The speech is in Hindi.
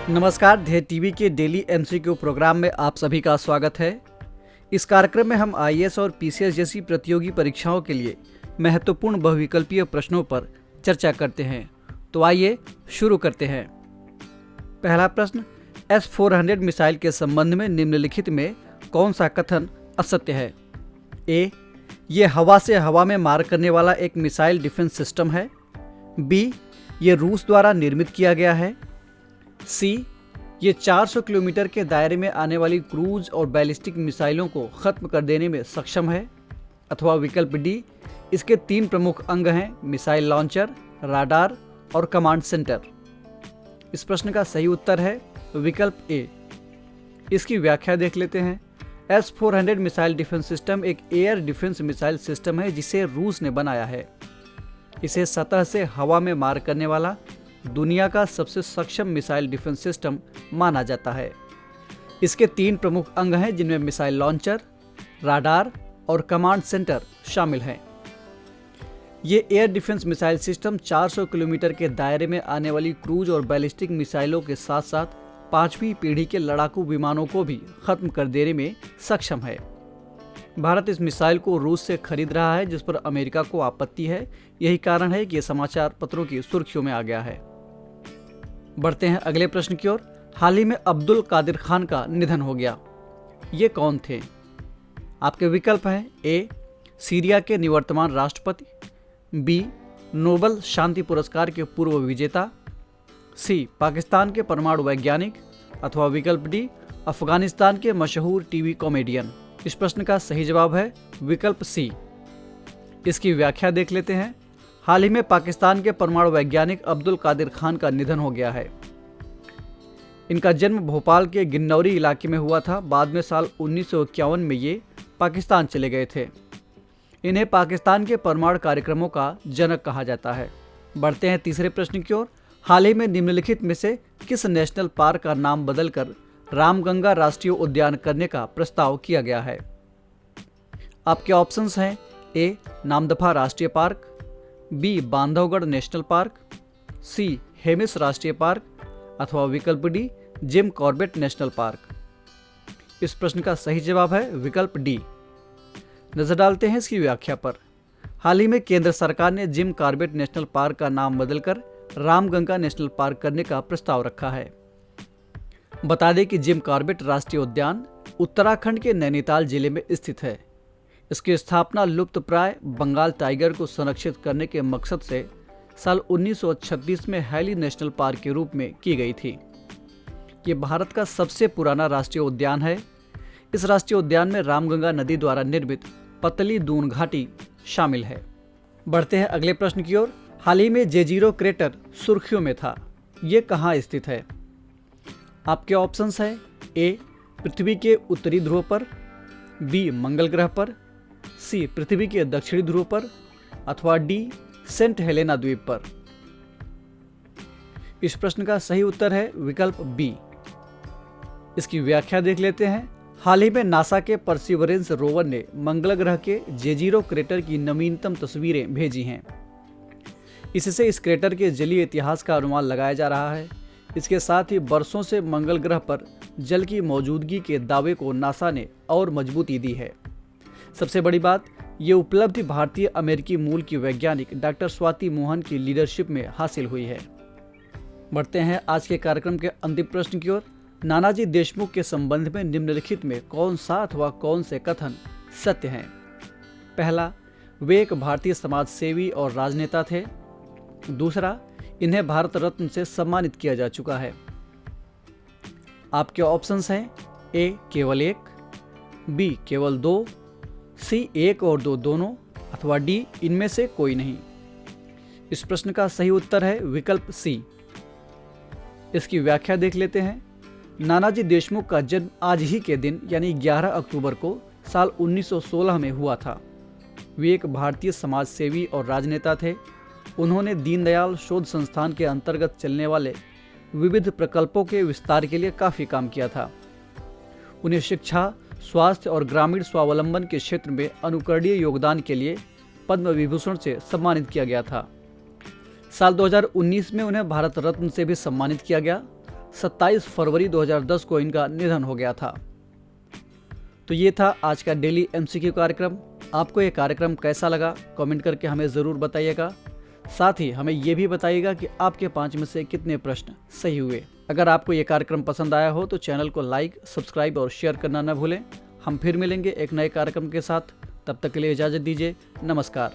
नमस्कार, ध्येय टीवी के डेली एमसीक्यू प्रोग्राम में आप सभी का स्वागत है। इस कार्यक्रम में हम आईएएस और पीसीएस जैसी प्रतियोगी परीक्षाओं के लिए महत्वपूर्ण बहुविकल्पीय प्रश्नों पर चर्चा करते हैं। तो आइए शुरू करते हैं। पहला प्रश्न, S-400 मिसाइल के संबंध में निम्नलिखित में कौन सा कथन असत्य है? ए, ये हवा से हवा में मार करने वाला एक मिसाइल डिफेंस सिस्टम है। बी, ये रूस द्वारा निर्मित किया गया है। सी, ये 400 किलोमीटर के दायरे में आने वाली क्रूज और बैलिस्टिक मिसाइलों को खत्म कर देने में सक्षम है। अथवा विकल्प डी, इसके 3 प्रमुख अंग हैं, मिसाइल लॉन्चर, राडार और कमांड सेंटर। इस प्रश्न का सही उत्तर है विकल्प ए। इसकी व्याख्या देख लेते हैं। S-400 मिसाइल डिफेंस सिस्टम एक एयर डिफेंस मिसाइल सिस्टम है जिसे रूस ने बनाया है। इसे सतह से हवा में मार करने वाला दुनिया का सबसे सक्षम मिसाइल डिफेंस सिस्टम माना जाता है। इसके 3 प्रमुख अंग हैं जिनमें मिसाइल लॉन्चर, राडार और कमांड सेंटर शामिल हैं। ये air defence missile system 400 kilometre के दायरे में आने वाली क्रूज और बैलिस्टिक मिसाइलों के साथ साथ 5वीं पीढ़ी के लड़ाकू विमानों को भी खत्म कर देने में सक्षम है। भारत इस मिसाइल को रूस से खरीद रहा है, जिस पर अमेरिका को आपत्ति है। यही कारण है कि यह समाचार पत्रों की सुर्खियों में आ गया है। बढ़ते हैं अगले प्रश्न की ओर। हाल ही में अब्दुल कादिर खान का निधन हो गया। ये कौन थे? आपके विकल्प हैं ए, सीरिया के निवर्तमान राष्ट्रपति। बी, नोबेल शांति पुरस्कार के पूर्व विजेता। सी, पाकिस्तान के परमाणु वैज्ञानिक। अथवा विकल्प डी, अफगानिस्तान के मशहूर टीवी कॉमेडियन। इस प्रश्न का सही जवाब है विकल्प सी। इसकी व्याख्या देख लेते हैं। हाल ही में पाकिस्तान के परमाणु वैज्ञानिक अब्दुल कादिर खान का निधन हो गया है। इनका जन्म भोपाल के गिन्नौरी इलाके में हुआ था। बाद में साल 1951 में ये पाकिस्तान चले गए थे। इन्हें पाकिस्तान के परमाणु कार्यक्रमों का जनक कहा जाता है। बढ़ते हैं तीसरे प्रश्न की ओर। हाल ही में निम्नलिखित में से किस नेशनल पार्क का नाम बदलकर रामगंगा राष्ट्रीय उद्यान करने का प्रस्ताव किया गया है? आपके ऑप्शंस हैं ए, नामदफा राष्ट्रीय park. B, Bandhavgarh national park. C, Hemis राष्ट्रीय पार्क। अथवा विकल्प D, Jim Corbett national park. इस प्रश्न का सही जवाब है विकल्प डी। नजर डालते हैं इसकी व्याख्या पर। हाल ही में केंद्र सरकार ने जिम कॉर्बेट नेशनल पार्क का नाम बदलकर रामगंगा नेशनल पार्क करने का प्रस्ताव रखा है। बता दें कि जिम कॉर्बेट राष्ट्रीय उद्यान उत्तराखंड के नैनीताल जिले में स्थित है। इसकी स्थापना लुप्तप्राय बंगाल टाइगर को संरक्षित करने के मकसद से साल 1936 में हैली नेशनल पार्क के रूप में की गई थी। ये भारत का सबसे पुराना राष्ट्रीय उद्यान है। इस राष्ट्रीय उद्यान में रामगंगा नदी द्वारा निर्मित पतली दून घाटी शामिल है। बढ़ते हैं अगले प्रश्न की ओर। हाल ही में जेजीरो क्रेटर सुर्खियों में था। ये कहाँ स्थित है? आपके ऑप्शंस हैं ए, पृथ्वी के उत्तरी ध्रुव पर। बी, मंगल ग्रह पर। सी, पृथ्वी के दक्षिणी ध्रुव पर। अथवा डी, सेंट हेलेना द्वीप पर। इस प्रश्न का सही उत्तर है विकल्प बी। इसकी व्याख्या देख लेते हैं। हाल ही में नासा के परसिवरेंस रोवर ने मंगल ग्रह के जेजीरो क्रेटर की नवीनतम तस्वीरें भेजी हैं। इससे इस क्रेटर के जलीय इतिहास का अनुमान लगाया जा रहा है। इसके साथ ही वर्षों से मंगल ग्रह पर जल की मौजूदगी के दावे को नासा ने और मजबूती दी है। सबसे बड़ी बात, ये उपलब्धि भारतीय अमेरिकी मूल की वैज्ञानिक डॉक्टर स्वाति मोहन की लीडरशिप में हासिल हुई है। बढ़ते हैं आज के कार्यक्रम के अंतिम प्रश्न की ओर। नानाजी देशमुख के संबंध में निम्नलिखित में कौन सा अथवा कौन से कथन सत्य हैं? पहला, वे एक भारतीय समाज सेवी और राजनेता थे। दूसरा, इन्हें भारत रत्न से सम्मानित किया जा चुका है। आपके ऑप्शंस हैं ए, केवल 1। बी, केवल 2। सी, 1 और 2 दोनों। अथवा डी, इनमें से कोई नहीं। इस प्रश्न का सही उत्तर है विकल्प सी। इसकी व्याख्या देख लेते हैं। नानाजी देशमुख का जन्म आज ही के दिन यानी 11 अक्टूबर को साल 1916 में हुआ था। वे एक भारतीय समाज सेवी और राजनेता थे। उन्होंने दीनदयाल शोध संस्थान के अंतर्गत चलने वाले विविध प्रकल्पों के विस्तार के लिए काफ़ी काम किया था। उन्हें शिक्षा, स्वास्थ्य और ग्रामीण स्वावलंबन के क्षेत्र में अनुकरणीय योगदान के लिए पद्म विभूषण से सम्मानित किया गया था। साल 2019 में उन्हें भारत रत्न से भी सम्मानित किया गया। 27 फरवरी 2010 को इनका निधन हो गया था। तो ये था आज का डेली एमसीक्यू कार्यक्रम। आपको ये कार्यक्रम कैसा लगा कमेंट करके हमें ज़रूर बताइएगा। साथ ही हमें ये भी बताइएगा कि आपके 5 में से कितने प्रश्न सही हुए। अगर आपको ये कार्यक्रम पसंद आया हो तो चैनल को लाइक, सब्सक्राइब और शेयर करना न भूलें। हम फिर मिलेंगे एक नए कार्यक्रम के साथ। तब तक के लिए इजाज़त दीजिए। नमस्कार।